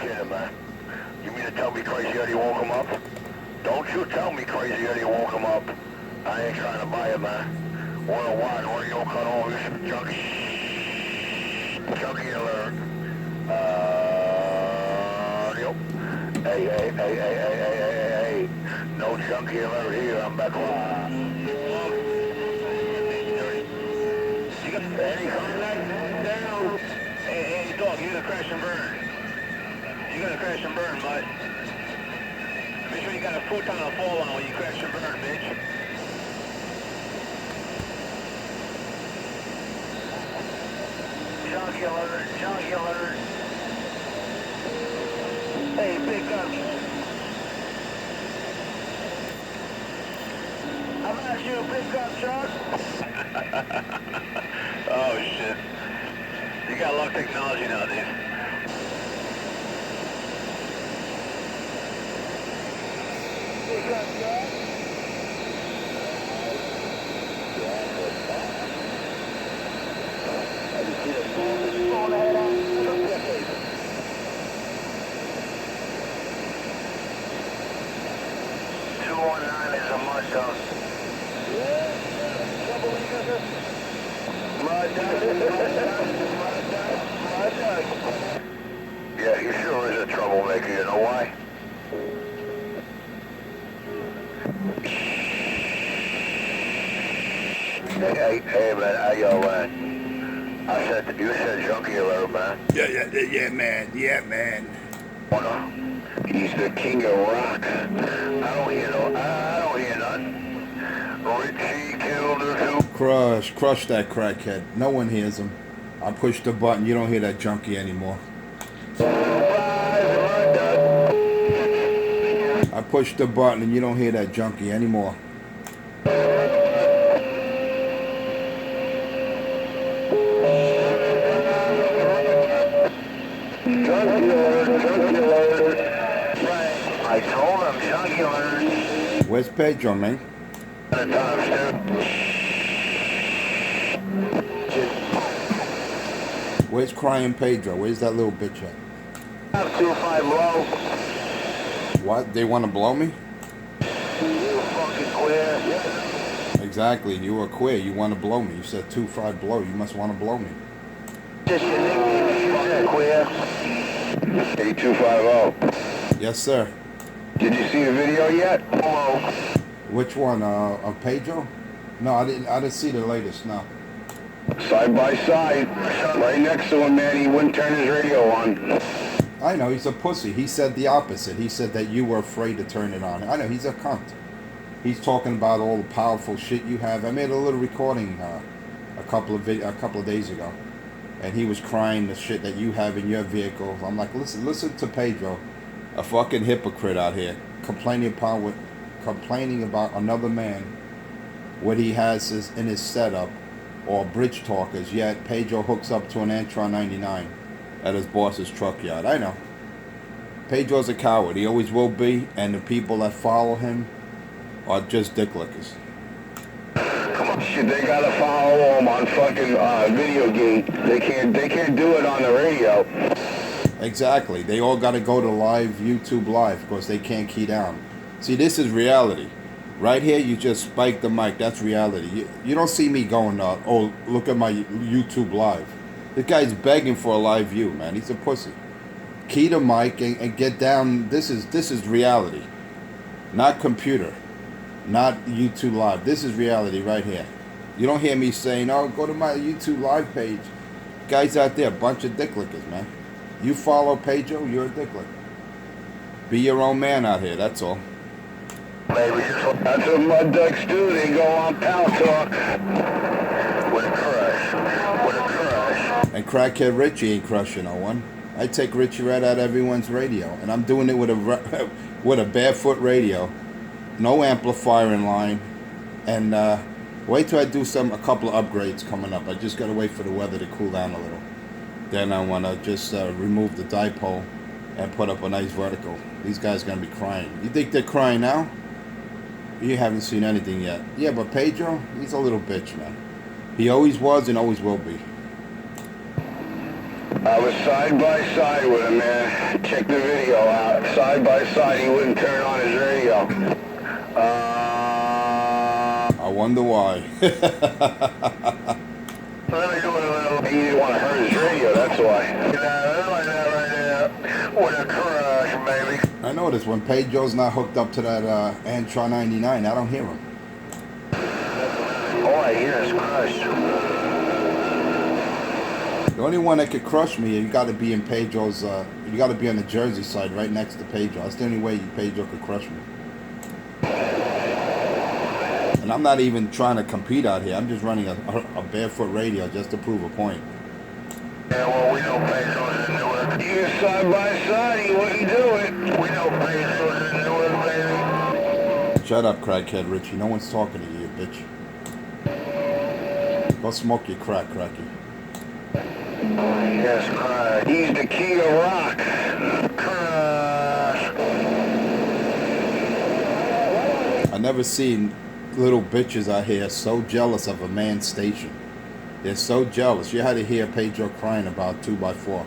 kidding, man. You mean to tell me Crazy Eddie won't come up? Don't you tell me Crazy Eddie won't come up. I ain't trying to buy it, man. Worldwide radio cut off. Junkie alert. Yep. Hey. No junkie alert here. I'm back live. You got any contact down? Hey, dog, you're gonna crash and burn. You're gonna crash and burn, bud. Make sure you got a futon to fall on when you crash and burn, bitch. Junkie alert. Hey, big guns. I'm at you, big gun, Chuck. Oh, shit. You got a lot of technology nowadays. Big gun, Chuck. Yeah, he sure is a troublemaker, you know why? Hey man, how y'all, man? You said junkie alert, man. Yeah, man. He's the king of rock. I don't hear nothing. Richie killed her too. Crush that crackhead. No one hears him. I push the button, you don't hear that junkie anymore. I push the button and you don't hear that junkie anymore. Junkie alert. I told him, junkie alert. Where's Pedro, man? Where's crying Pedro? Where's that little bitch at? 2-5 low. What? They want to blow me? You fucking queer. Exactly. You were queer. You want to blow me. You said 2-5 blow. You must want to blow me. Just your nickname, you fucking queer. 8250. Yes, sir. Did you see the video yet? Hello. Which one? Of Pedro? No, I didn't see the latest. No. Side by side, right next to him, man. He wouldn't turn his radio on. I know, he's a pussy. He said the opposite. He said that you were afraid to turn it on. I know, he's a cunt. He's talking about all the powerful shit you have. I made a little recording a couple of days ago, and he was crying the shit that you have in your vehicle. I'm like, listen to Pedro, a fucking hypocrite out here, complaining about another man, what he has in his setup, or bridge talkers, yet Pedro hooks up to an Antron 99 at his boss's truck yard. I know. Pedro's a coward. He always will be, and the people that follow him are just dick lickers. Come on, shit, they gotta follow him on fucking video game. They can't do it on the radio. Exactly. They all gotta go to YouTube live because they can't key down. See, this is reality. Right here, you just spike the mic. That's reality. You don't see me going, oh, look at my YouTube live. The guy's begging for a live view, man. He's a pussy. Key the mic and get down. This is reality. Not computer. Not YouTube live. This is reality right here. You don't hear me saying, oh, go to my YouTube live page. Guys out there, bunch of dick lickers, man. You follow Pedro, you're a dick licker. Be your own man out here, that's all. Maybe that's what mud ducks do. They go on Pal Talk. With a crush. And crackhead Richie ain't crushing no one. I take Richie right out of everyone's radio, and I'm doing it with a barefoot radio, no amplifier in line, and wait till I do a couple of upgrades coming up. I just gotta wait for the weather to cool down a little. Then I wanna just remove the dipole and put up a nice vertical. These guys are gonna be crying. You think they're crying now? You haven't seen anything yet. Yeah, but Pedro, he's a little bitch, man. He always was and always will be. I was side by side with him, man. Check the video out. Side by side, he wouldn't turn on his radio. I wonder why. Let me do it a little. He didn't want to hurt his radio, that's why. Like that right there. With a crush, baby. I noticed when Pedro's not hooked up to that Antron 99, I don't hear him. All I hear is crush. The only one that could crush me, you got to be in Pedro's. You got to be on the Jersey side, right next to Pedro. That's the only way Pedro could crush me. And I'm not even trying to compete out here. I'm just running a barefoot radio just to prove a point. Yeah, well, we know Pedro's in Newark. You side by side, he wouldn't do it. We know Pedro's in Newark, baby. Shut up, crackhead Richie. No one's talking to you, you bitch. Go smoke your crack, cracky. Yes, crush. He's the king of rock. Crush. I never seen little bitches out here so jealous of a man's station. They're so jealous. You had to hear Pedro crying about 2x4.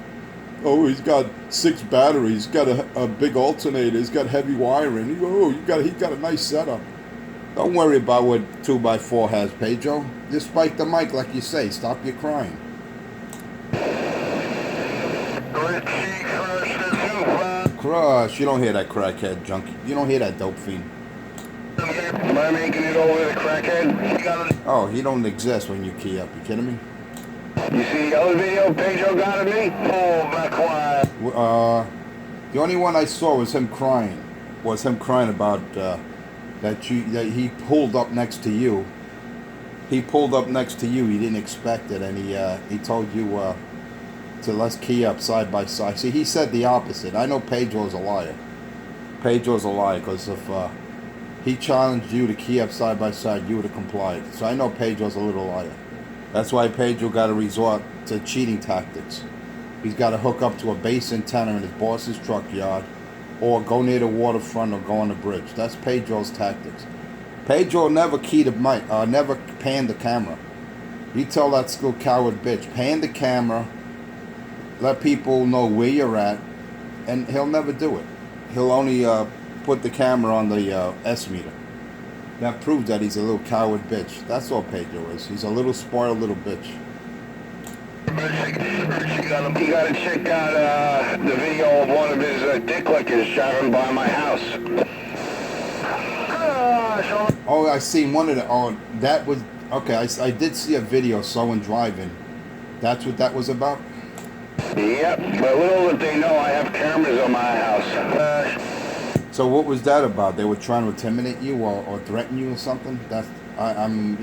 Oh, he's got 6 batteries. He's got a big alternator. He's got heavy wiring. He's got a nice setup. Don't worry about what 2x4 has, Pedro. Just spike the mic like you say. Stop your crying. Crush. You don't hear that crackhead junkie. You don't hear that dope fiend. Am I making it over the crackhead? Oh, he don't exist when you key up. You kidding me? You see the other video Pedro got of me? Oh, my quiet. The only one I saw was him crying. About that he pulled up next to you. He pulled up next to you. He didn't expect it, and he told you to let's key up side by side. See, he said the opposite. I know Pedro's a liar. Pedro's a liar because if he challenged you to key up side by side, you would have complied. So I know Pedro's a little liar. That's why Pedro got to resort to cheating tactics. He's got to hook up to a base antenna in his boss's truck yard, or go near the waterfront, or go on the bridge. That's Pedro's tactics. Pedro never keyed the mic, never panned the camera. You tell that little coward bitch, pan the camera, let people know where you're at, and he'll never do it. He'll only put the camera on the S meter. That proves that he's a little coward bitch. That's all Pedro is. He's a little spoiled little bitch. You gotta check out the video of one of his dick lickers driving by my house. Oh, I seen one of the. Oh, that was okay. I did see a video of someone driving. That's what that was about. Yep, but little did they know I have cameras on my house. So what was that about? They were trying to intimidate you or threaten you or something? I'm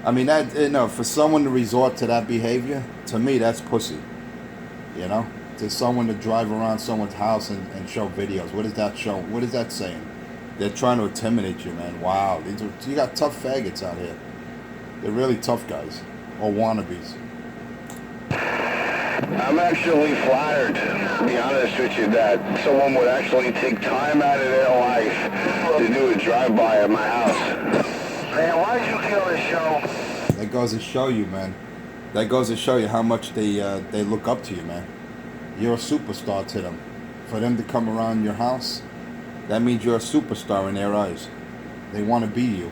I mean, that, for someone to resort to that behavior, to me, that's pussy. To someone to drive around someone's house and show videos. What does that show? What is that saying? They're trying to intimidate you, man. Wow. You got tough faggots out here. They're really tough guys. Or wannabes. I'm actually flattered, to be honest with you, that someone would actually take time out of their life to do a drive-by at my house. Man, why'd you kill this show? That goes to show you, man. That goes to show you how much they look up to you, man. You're a superstar to them. For them to come around your house, that means you're a superstar in their eyes. They want to be you.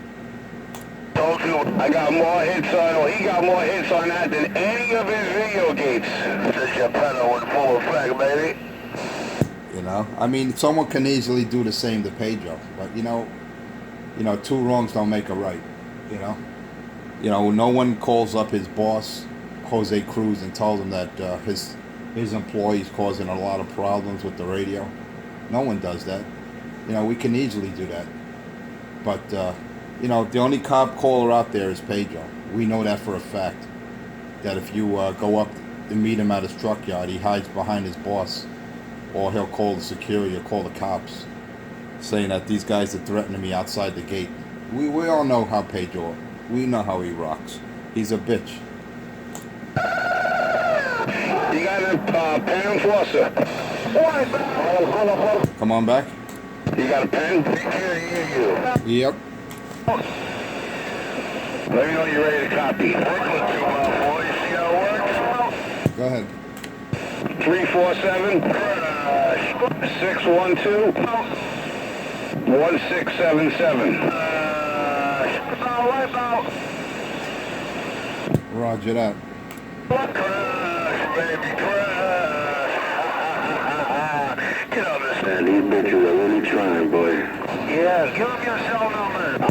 Told you, I got more hits on, he got more hits on that than any of his video games. Just your pedal in full effect, baby. I mean, someone can easily do the same to Pedro, but two wrongs don't make a right. No one calls up his boss, Jose Cruz, and tells him that his employee's causing a lot of problems with the radio. No one does that. We can easily do that. But, the only cop caller out there is Pedro. We know that for a fact. That if you go up and meet him at his truck yard, he hides behind his boss. Or he'll call the security or call the cops, saying that these guys are threatening me outside the gate. We all know how Pedro, we know how he rocks. He's a bitch. You got a pen and flosser? Come on back. You got a pen? He can't hear you. Yep. Let me know you're ready to copy. Brooklyn 2 boy. See how it works? Go ahead. 347 612 1677. Roger that. Crash, baby, crash. Get on this. Man, these bitches are really trying, boy. Yeah, give them your cell number.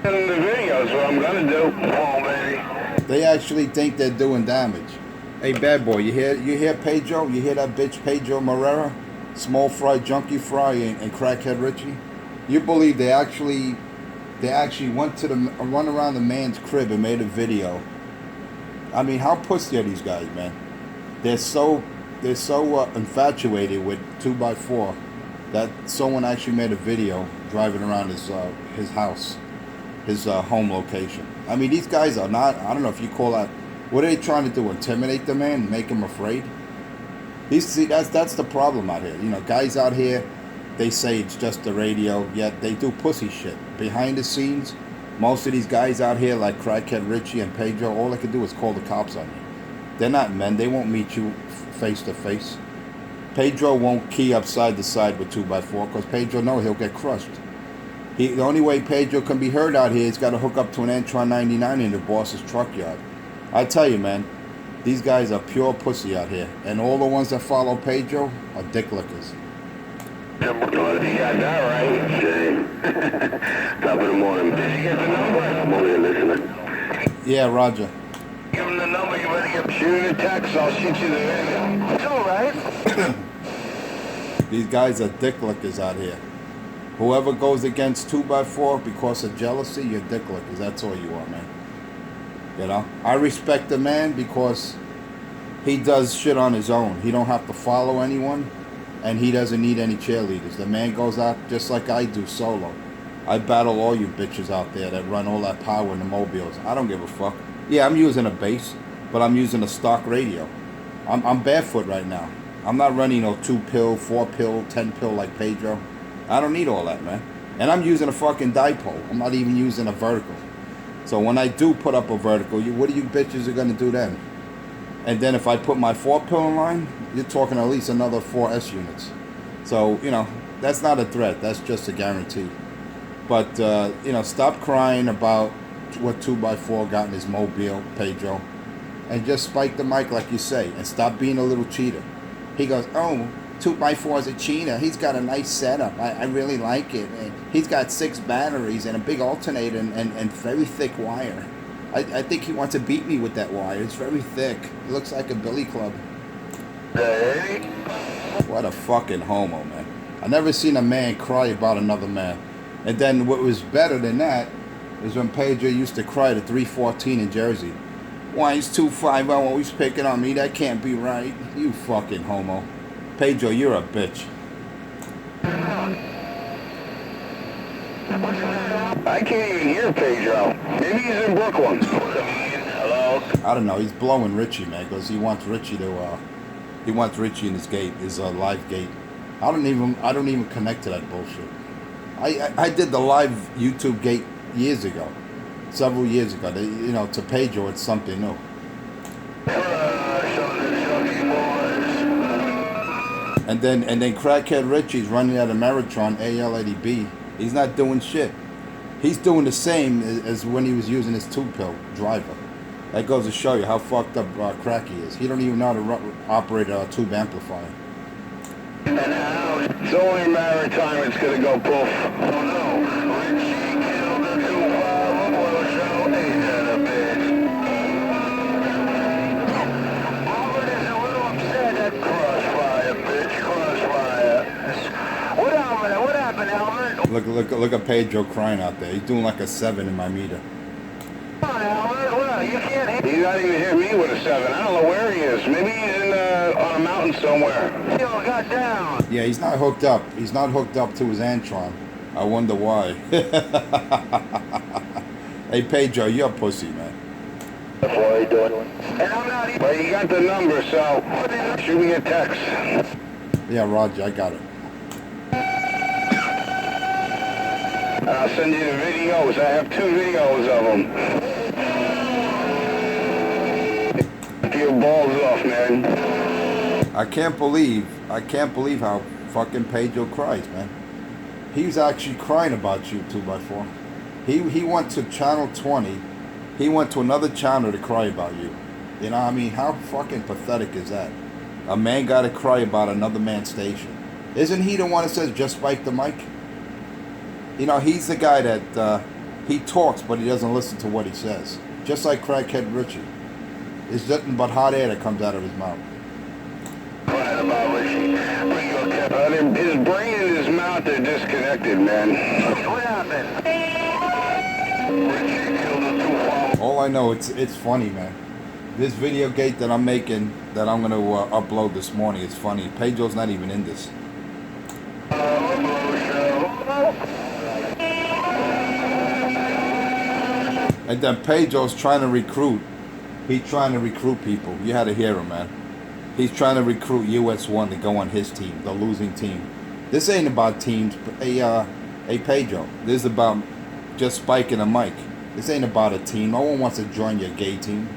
In the videos, what I'm gonna do. Oh, baby. They actually think they're doing damage. Hey, bad boy, you hear Pedro? You hear that bitch Pedro Morera? Small fry, junkie fry, and crackhead Richie? You believe they actually went to run around the man's crib and made a video? I mean, how pussy are these guys, man? They're so infatuated with 2x4 that someone actually made a video driving around his house, his home location. I mean, these guys are not. I don't know if you call that. What are they trying to do? Intimidate the man? Make him afraid? That's the problem out here. You know, guys out here, they say it's just the radio, yet they do pussy shit. Behind the scenes, most of these guys out here, like Crackhead Richie and Pedro, all they can do is call the cops on you. They're not men. They won't meet you face to face. Pedro won't key up side to side with 2x4 because Pedro knows he'll get crushed. The only way Pedro can be heard out here is got to hook up to an Antron 99 in the boss's truck yard. I tell you, man, these guys are pure pussy out here. And all the ones that follow Pedro are dick lickers. You got that right, Jay. Top of the morning. Did you get the number? I'm only listening. Yeah, Roger. Give him the number, you better give him. Shoot a text, I'll shoot you the video. It's all right. These guys are dick lickers out here. Whoever goes against 2x4 because of jealousy, you're dick lickers. That's all you are, man. You know? I respect the man because he does shit on his own. He don't have to follow anyone, and he doesn't need any cheerleaders. The man goes out just like I do solo. I battle all you bitches out there that run all that power in the mobiles. I don't give a fuck. Yeah, I'm using a bass, but I'm using a stock radio. I'm barefoot right now. I'm not running no 2-pill, 4-pill, 10-pill like Pedro. I don't need all that, man. And I'm using a fucking dipole. I'm not even using a vertical. So when I do put up a vertical, what are you bitches are going to do then? And then if I put my 4-pill in line, you're talking at least another 4 S units. So, you know, that's not a threat. That's just a guarantee. But, you know, stop crying about what 2x4 got in his mobile, Pedro. And just spike the mic like you say. And stop being a little cheater. He goes, oh, 2x4 is a cheater. He's got a nice setup. I really like it. And he's got 6 batteries and a big alternator and very thick wire. I think he wants to beat me with that wire. It's very thick. It looks like a billy club. Hey. What a fucking homo, man. I never seen a man cry about another man. And then what was better than that is when Pedro used to cry at 314 in Jersey. Why is 250 always picking on me? That can't be right. You fucking homo. Pedro, you're a bitch. I can't even hear Pedro. Maybe he's in Brooklyn. Hello? I don't know. He's blowing Richie, man, because he wants Richie to, he wants Richie in his gate, his live gate. I don't even connect to that bullshit. I did the live YouTube gate years ago, several years ago. You know, to Pedro, it's something new. And then Crackhead Richie's running at a marathon AL80B. He's not doing shit. He's doing the same as when he was using his 2-pill driver. That goes to show you how fucked up Cracky is. He don't even know how to operate a tube amplifier. It's only a matter of time it's gonna go poof. Oh no. Richie killed the 2-5 show. Ain't that a bitch? Albert is a little upset at Crossfire, bitch. Crossfire. What happened, Albert? Look at Pedro crying out there. He's doing like a 7 in my meter. Come on, Albert. Well, you can't hear. He's not even hear me with a 7. I don't know where he is. Maybe he's in on a mountain somewhere. Yo, got down. Yeah, he's not hooked up. He's not hooked up to his Antron. I wonder why. Hey, Pedro, you're a pussy, man. What are you doing? And I'm not even. Well, you got the number, so shoot me a text. Yeah, Roger, I got it. And I'll send you the videos. I have 2 videos of them. Get your balls off, man. I can't believe how fucking Pedro cries, man. He was actually crying about you, 2x4. He went to channel 20. He went to another channel to cry about you. You know what I mean? How fucking pathetic is that? A man got to cry about another man's station. Isn't he the one that says just spike the mic? You know, he's the guy that he talks, but he doesn't listen to what he says. Just like Crackhead Richie. It's nothing but hot air that comes out of his mouth. Crying about Richie. His brain and his mouth are disconnected, man. What happened? Richie killed the 2 All I know, it's funny, man. This video gate that I'm making, that I'm gonna upload this morning, it's funny. Pedro's not even in this. And then Pedro's trying to recruit. He's trying to recruit people. You had to hear him, man. He's trying to recruit US1 to go on his team, the losing team. This ain't about teams. Hey, Pedro, this is about just spiking a mic. This ain't about a team. No one wants to join your gay team.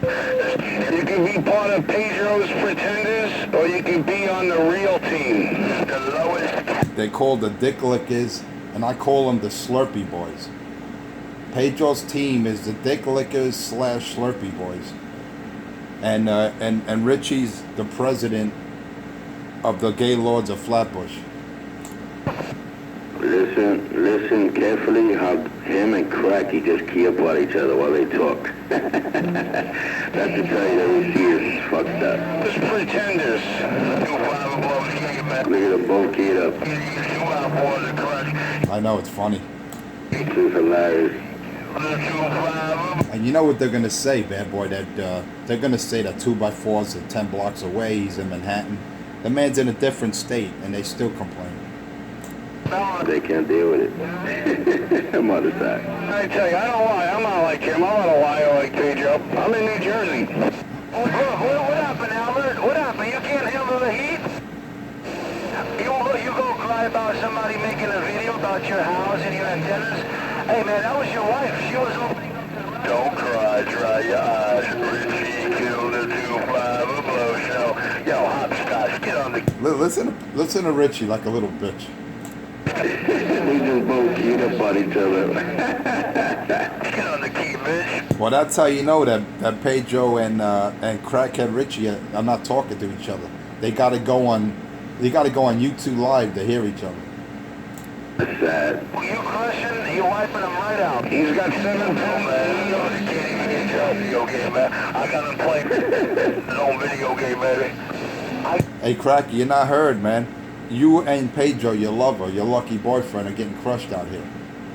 You can be part of Pedro's Pretenders, or you can be on the real team. The lowest. They call the Dick Lickers, and I call them the Slurpee Boys. Pedro's team is the Dick Lickers / Slurpee Boys. And Richie's the president of the Gay Lords of Flatbush. Listen carefully how him and Cracky just key up on each other while they talk. That's to tell you that we see is fucked up. Just Pretenders. Look at them both keyed up. I know, it's funny. This is hilarious. And you know what they're gonna say, bad boy? That they're gonna say that 2x4s are 10 blocks away. He's in Manhattan. The man's in a different state, and they still complain. They can't deal with it. I'm on the side. I tell you, I don't lie. I'm not like him. I'm not a liar like Pedro. I'm in New Jersey. What happened, Albert? What happened? You can't handle the heat? You go cry about somebody making a video about your house and your antennas? Hey, man, that was your wife. She was opening up the... Don't cry. Dry your eyes. Richie killed the 2-5 blow show. Yo, hopscotch, get on the... Listen to Richie like a little bitch. We just both keyed up on each other. Get on the key, bitch. Well, that's how you know that Pedro and Crackhead Richie are not talking to each other. They gotta go on YouTube Live to hear each other. That's sad. You crushing, you wiping him right out. He's got 7 man. You can't even get your video game, man. I got him playing his own video game, baby. Hey, Cracky, you're not heard, man. You and Pedro, your lover, your lucky boyfriend, are getting crushed out here.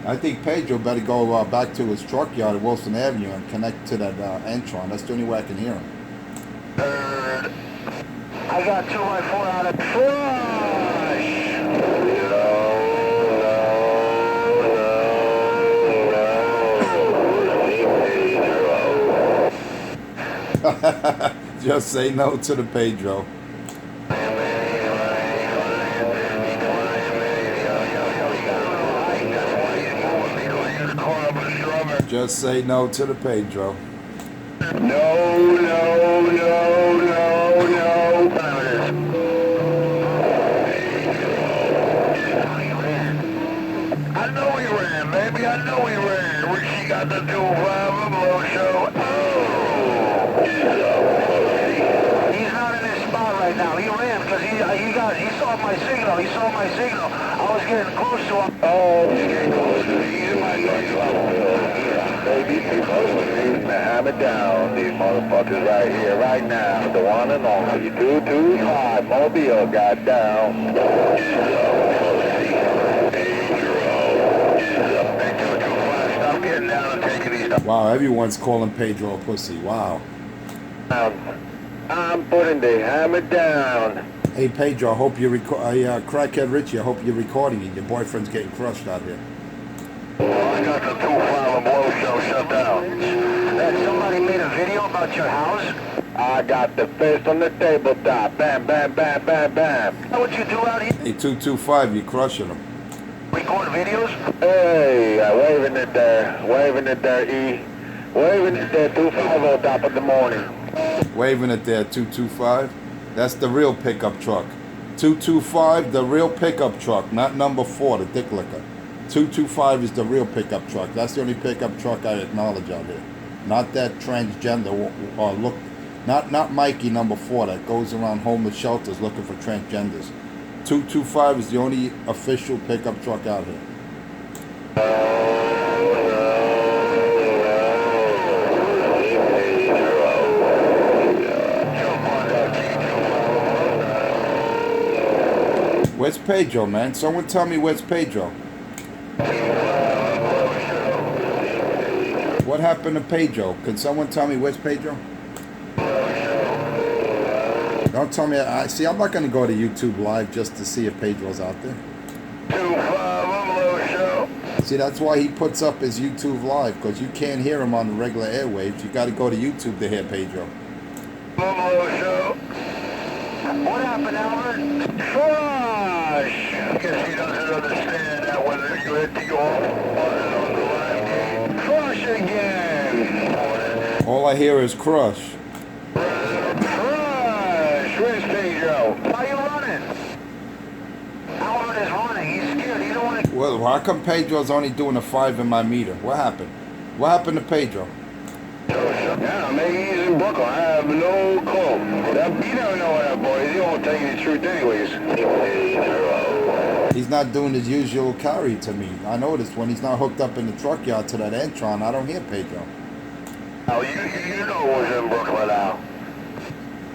I think Pedro better go back to his truck yard at Wilson Avenue and connect to that Antron. That's the only way I can hear him. I got 2x4 out of crush. Just say no to the Pedro. Just say no to the Pedro. No. I know he ran, baby. I know he ran. Richie got the 2-5 blow show. Oh. He's not in his spot right now. He ran because he saw my signal. I was getting close to him. Oh, he's getting close to me. He's in my next level. Baby, too close to me. Hammer down these motherfuckers right here, right now. The one and only 225 Mobile got down. Stop getting down and taking these. Wow, everyone's calling Pedro a pussy. Wow. I'm putting the hammer down. Hey, Pedro, I hope you're Crackhead Richie, I hope you're recording it. Your boyfriend's getting crushed out here. Well, I got the 2-5 blow show shut down. That somebody made a video about your house? I got the fist on the tabletop. Bam, bam, bam, bam, bam. Is that what you do out here? Hey, 225, you're crushing him. Record videos? Hey, waving it there, E. Waving it there, 250 top of the morning. Waving it there, 225. That's the real pickup truck. 225, the real pickup truck, not number 4, the dick licker. 225 is the real pickup truck. That's the only pickup truck I acknowledge out here. Not that transgender or look, not Mikey number 4 that goes around homeless shelters looking for transgenders. 225 is the only official pickup truck out here. Where's Pedro, man? Someone tell me where's Pedro. What happened to Pedro? Can someone tell me where's Pedro? Don't tell me. See, I'm not going to go to YouTube Live just to see if Pedro's out there. See, that's why he puts up his YouTube Live, because you can't hear him on the regular airwaves. You got to go to YouTube to hear Pedro. What happened, Albert? Crush! Guess he doesn't understand that whether you hit the off button on the live game. Crush again! All I hear is crush. Crush! Where's Pedro? How you running? Albert is running. He's scared. He don't want to... Well, how come Pedro's only doing a 5 in my meter? What happened? What happened to Pedro? Yeah, maybe he's in Brooklyn. I have no clue. You never know what that boy is. He won't tell you the truth anyways. He's not doing his usual carry to me. I noticed when he's not hooked up in the truck yard to that Antron, I don't hear Pedro. Oh, you know who's in Brooklyn now.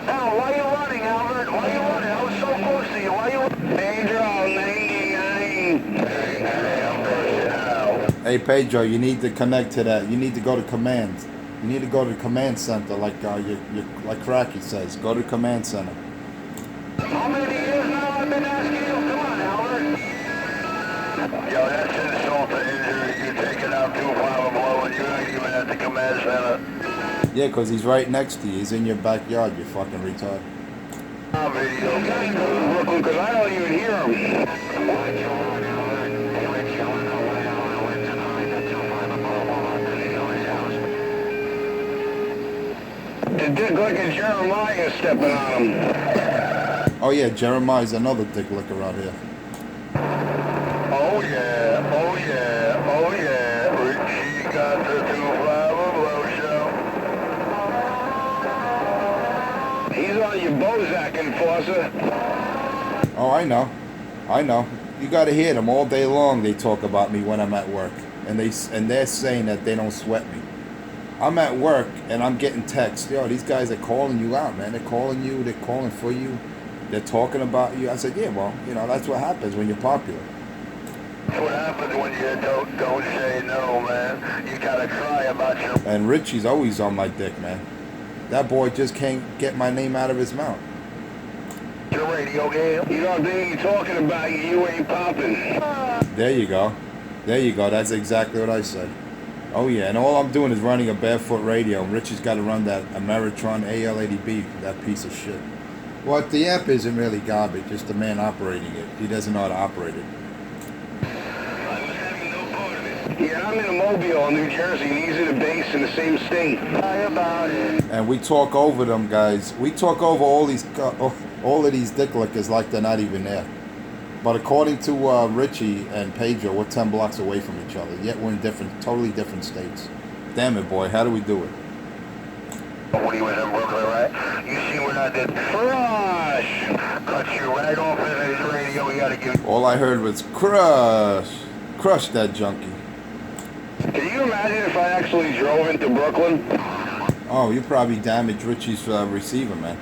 Al, why are you running, Albert? Why are you running? I was so close to you. Why are you... Pedro, 99. Hey, Pedro, you need to connect to that. You need to go to command. You need to go to the command center, like like Cracky says. Go to the command center. How many years now I've been asking you? Come on, Albert. Yo, that's insult to injury. You take it out 2-5 blow and you're not even at the command center. Yeah, because he's right next to you. He's in your backyard, you fucking retard. Video game Brooklyn, because I don't even hear him. The dick licker Jeremiah stepping on him. Oh yeah, Jeremiah's another dick licker out here. Oh yeah, oh yeah, oh yeah. Richie got the 2-5 blow show. He's on your Bozak enforcer. Oh, I know. You got to hear them all day long. They talk about me when I'm at work, and they're saying that they don't sweat me. I'm at work and I'm getting texts. Yo, these guys are calling you out, man. They're calling you. They're calling for you. They're talking about you. I said, yeah, well, that's what happens when you're popular. That's what happens when you don't say no, man. You gotta cry about your... And Richie's always on my dick, man. That boy just can't get my name out of his mouth. Your radio game. You don't think he's talking about you. You ain't popping. There you go. That's exactly what I said. Oh yeah, and all I'm doing is running a barefoot radio. Richie's got to run that Ameritron AL80B, that piece of shit. Well, the amp isn't really garbage, just the man operating it. He doesn't know how to operate it. Yeah, I'm in Mobile, New Jersey, and he's in a base in the same state. How about it? And we talk over them guys. We talk over all of these dick lickers like they're not even there. But according to Richie and Pedro, we're 10 blocks away from each other. Yet we're in totally different states. Damn it, boy. How do we do it? When he was in Brooklyn, right? You see what I did? Crush! Cut you right off in his radio. We gotta give... All I heard was crush. Crush that junkie. Can you imagine if I actually drove into Brooklyn? Oh, you probably damaged Richie's receiver, man.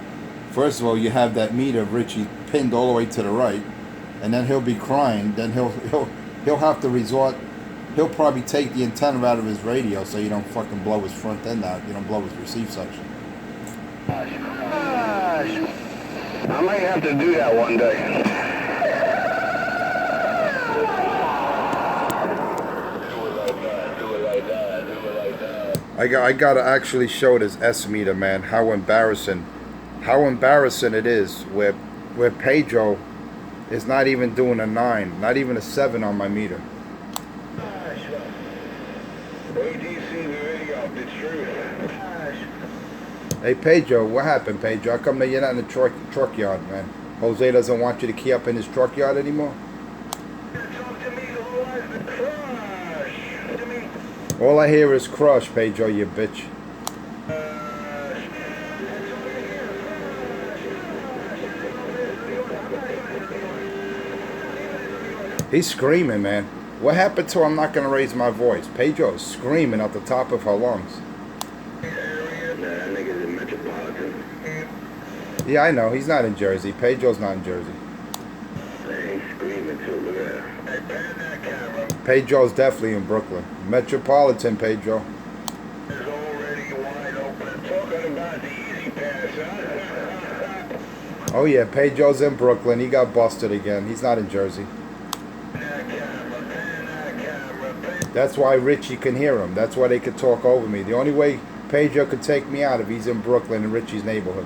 First of all, you have that meter of Richie pinned all the way to the right. And then he'll be crying. Then he'll have to resort. He'll probably take the antenna out of his radio so you don't fucking blow his front end out. You don't blow his receive section. Gosh. I might have to do that one day. I gotta actually show this S meter, man. How embarrassing it is. Where Pedro is not even doing a 9, not even a 7 on my meter. Hey, Pedro, what happened, Pedro? How come that you're not in the truck yard, man? Jose doesn't want you to key up in his truck yard anymore? All I hear is crush, Pedro, you bitch. He's screaming, man. What happened to I'm not going to raise my voice? Pedro is screaming at the top of her lungs. That nigga's in Metropolitan. Yeah, I know. He's not in Jersey. Pedro's not in Jersey. He's screaming too. Look at that. Hey, pan that camera. Pedro's definitely in Brooklyn. Metropolitan, Pedro. Is already wide open. Talking about the easy pass, huh? Oh, yeah. Pedro's in Brooklyn. He got busted again. He's not in Jersey. That's why Richie can hear him. That's why they could talk over me. The only way Pedro could take me out if he's in Brooklyn in Richie's neighborhood.